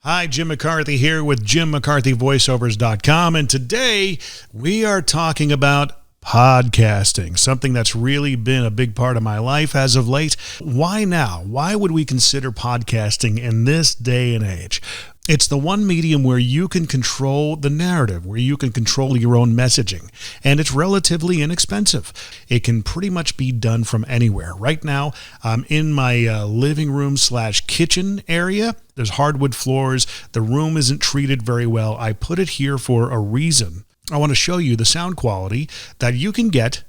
Hi, Jim McCarthy here with JimMcCarthyVoiceovers.com, and today we are talking about podcasting, something that's really been a big part of my life as of late. Why now? Why would we consider podcasting in this day and age? It's the one medium where you can control the narrative, where you can control your own messaging, and it's relatively inexpensive. It can pretty much be done from anywhere. Right now, I'm in my living room / kitchen area. There's hardwood floors. The room isn't treated very well. I put it here for a reason. I want to show you the sound quality that you can get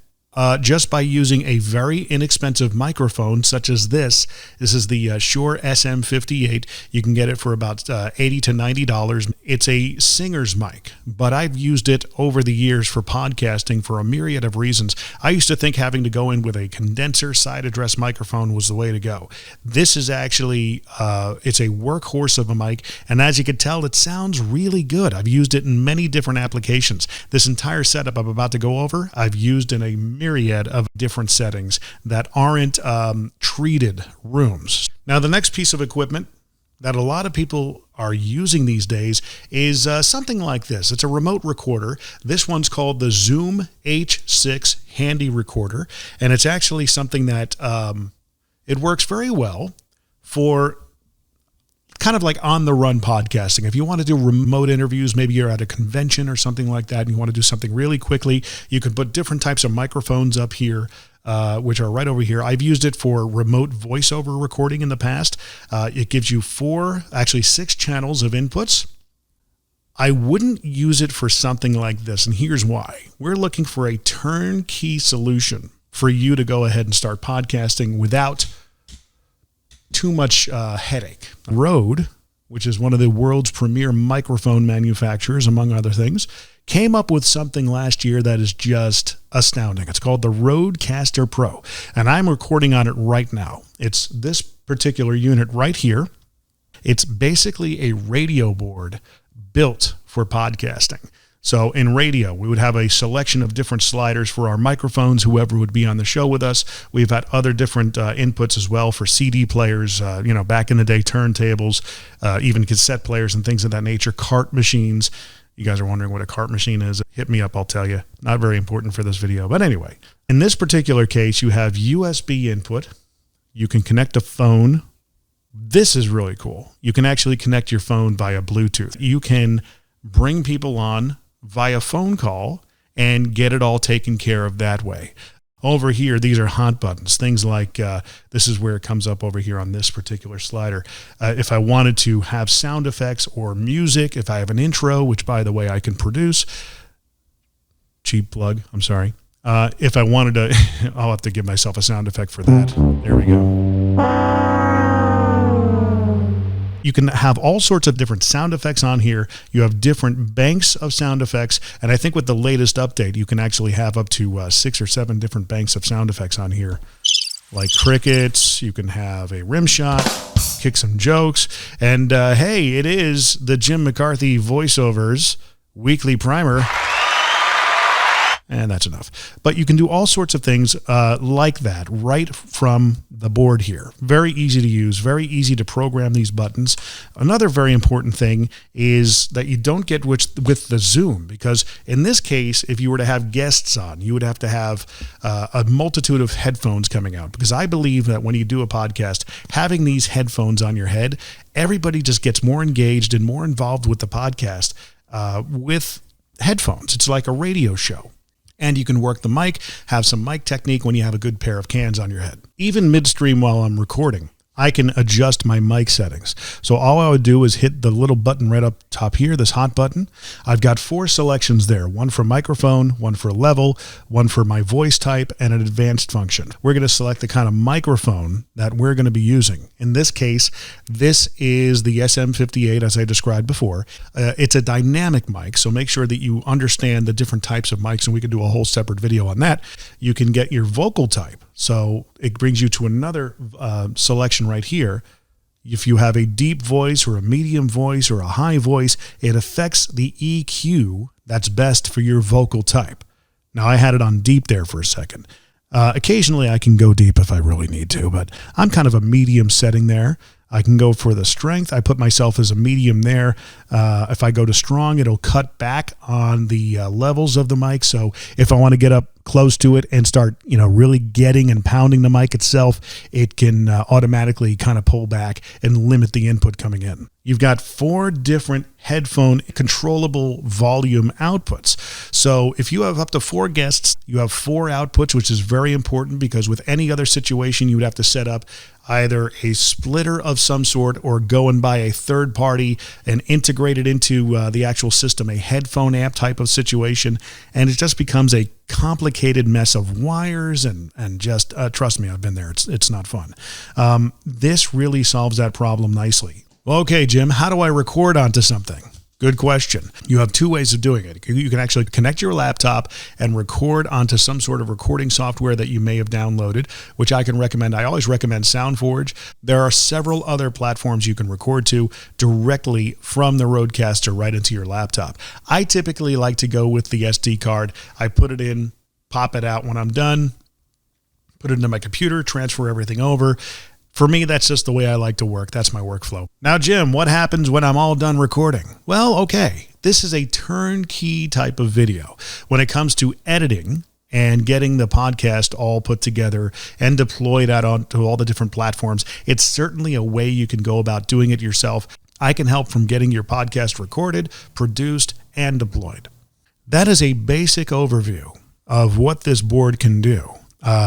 just by using a very inexpensive microphone such as this. This is the Shure SM58. You can get it for about $80 to $90. It's a singer's mic, but I've used it over the years for podcasting for a myriad of reasons. I used to think having to go in with a condenser side address microphone was the way to go. This is actually, it's a workhorse of a mic, and as you can tell, it sounds really good. I've used it in many different applications. This entire setup I'm about to go over, I've used in a myriad of different settings that aren't treated rooms. Now, the next piece of equipment that a lot of people are using these days is something like this. It's a remote recorder. This one's called the Zoom H6 Handy Recorder, and it's actually something that it works very well for kind of like on-the-run podcasting. If you want to do remote interviews, maybe you're at a convention or something like that, and you want to do something really quickly, you can put different types of microphones up here, which are right over here. I've used it for remote voiceover recording in the past. It gives you 6 channels of inputs. I wouldn't use it for something like this, and here's why. We're looking for a turnkey solution for you to go ahead and start podcasting without too much headache. Rode, which is one of the world's premier microphone manufacturers, among other things, came up with something last year that is just astounding. It's called the Rodecaster Pro, and I'm recording on it right now. It's this particular unit right here. It's basically a radio board built for podcasting. So in radio, we would have a selection of different sliders for our microphones, whoever would be on the show with us. We've had other different inputs as well for CD players, back in the day, turntables, even cassette players and things of that nature, cart machines. You guys are wondering what a cart machine is. Hit me up, I'll tell you. Not very important for this video. But anyway, in this particular case, you have USB input. You can connect a phone. This is really cool. You can actually connect your phone via Bluetooth. You can bring people on via phone call and get it all taken care of that way. Over here, these are hot buttons, things like this is where it comes up over here on this particular slider. If I wanted to have sound effects or music, if I have an intro, which by the way I can produce, cheap plug, I'm sorry. If I wanted to, I'll have to give myself a sound effect for that. There we go. You can have all sorts of different sound effects on here. You have different banks of sound effects. And I think with the latest update, you can actually have up to 6 or 7 different banks of sound effects on here. Like crickets, you can have a rim shot, kick some jokes. And hey, it is the Jim McCarthy Voiceovers Weekly Primer. And that's enough. But you can do all sorts of things like that right from the board here. Very easy to use, very easy to program these buttons. Another very important thing is that you don't get with the Zoom, because in this case, if you were to have guests on, you would have to have a multitude of headphones coming out, because I believe that when you do a podcast, having these headphones on your head, everybody just gets more engaged and more involved with the podcast with headphones. It's like a radio show. And you can work the mic, have some mic technique when you have a good pair of cans on your head. Even midstream while I'm recording, I can adjust my mic settings. So all I would do is hit the little button right up top here, this hot button. I've got 4 selections there, one for microphone, one for level, one for my voice type, and an advanced function. We're going to select the kind of microphone that we're going to be using. In this case, this is the SM58, as I described before. It's a dynamic mic, so make sure that you understand the different types of mics, and we can do a whole separate video on that. You can get your vocal type. So it brings you to another selection right here. If you have a deep voice or a medium voice or a high voice, it affects the EQ that's best for your vocal type. Now, I had it on deep there for a second. Occasionally, I can go deep if I really need to, but I'm kind of a medium setting there. I can go for the strength. I put myself as a medium there. If I go to strong, it'll cut back on the levels of the mic. So if I want to get up close to it and start, really getting and pounding the mic itself, it can automatically kind of pull back and limit the input coming in. You've got 4 different headphone controllable volume outputs. So if you have up to 4 guests, you have 4 outputs, which is very important because with any other situation, you would have to set up either a splitter of some sort or go and buy a third party and integrate it into the actual system, a headphone amp type of situation. And it just becomes a complicated mess of wires and just, trust me, I've been there. It's not fun. This really solves that problem nicely. Okay, Jim, how do I record onto something? Good question. You have 2 ways of doing it. You can actually connect your laptop and record onto some sort of recording software that you may have downloaded, which I can recommend. I always recommend SoundForge. There are several other platforms you can record to directly from the Rodecaster right into your laptop. I typically like to go with the SD card. I put it in, pop it out when I'm done, put it into my computer, transfer everything over. For me, that's just the way I like to work. That's my workflow. Now, Jim, what happens when I'm all done recording? Well, okay, this is a turnkey type of video. When it comes to editing and getting the podcast all put together and deployed out onto all the different platforms, it's certainly a way you can go about doing it yourself. I can help from getting your podcast recorded, produced, and deployed. That is a basic overview of what this board can do.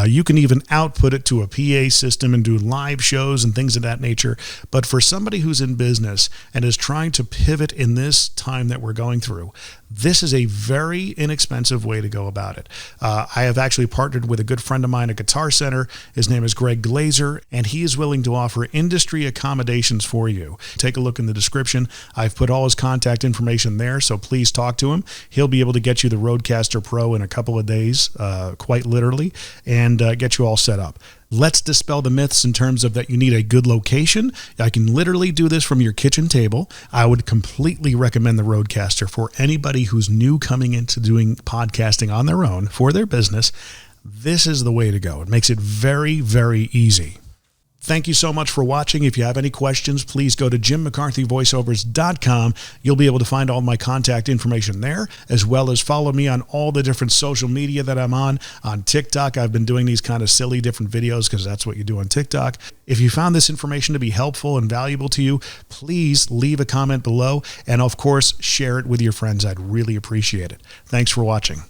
You can even output it to a PA system and do live shows and things of that nature. But for somebody who's in business and is trying to pivot in this time that we're going through, this is a very inexpensive way to go about it. I have actually partnered with a good friend of mine at Guitar Center. His name is Greg Glaser, and he is willing to offer industry accommodations for you. Take a look in the description. I've put all his contact information there, so please talk to him. He'll be able to get you the Rodecaster Pro in a couple of days, quite literally, and get you all set up. Let's dispel the myths in terms of that you need a good location. I can literally do this from your kitchen table. I would completely recommend the Rodecaster for anybody who's new coming into doing podcasting on their own for their business. This is the way to go. It makes it very, very easy. Thank you so much for watching. If you have any questions, please go to jimmccarthyvoiceovers.com. You'll be able to find all my contact information there, as well as follow me on all the different social media that I'm on. On TikTok, I've been doing these kind of silly different videos because that's what you do on TikTok. If you found this information to be helpful and valuable to you, please leave a comment below and, of course, share it with your friends. I'd really appreciate it. Thanks for watching.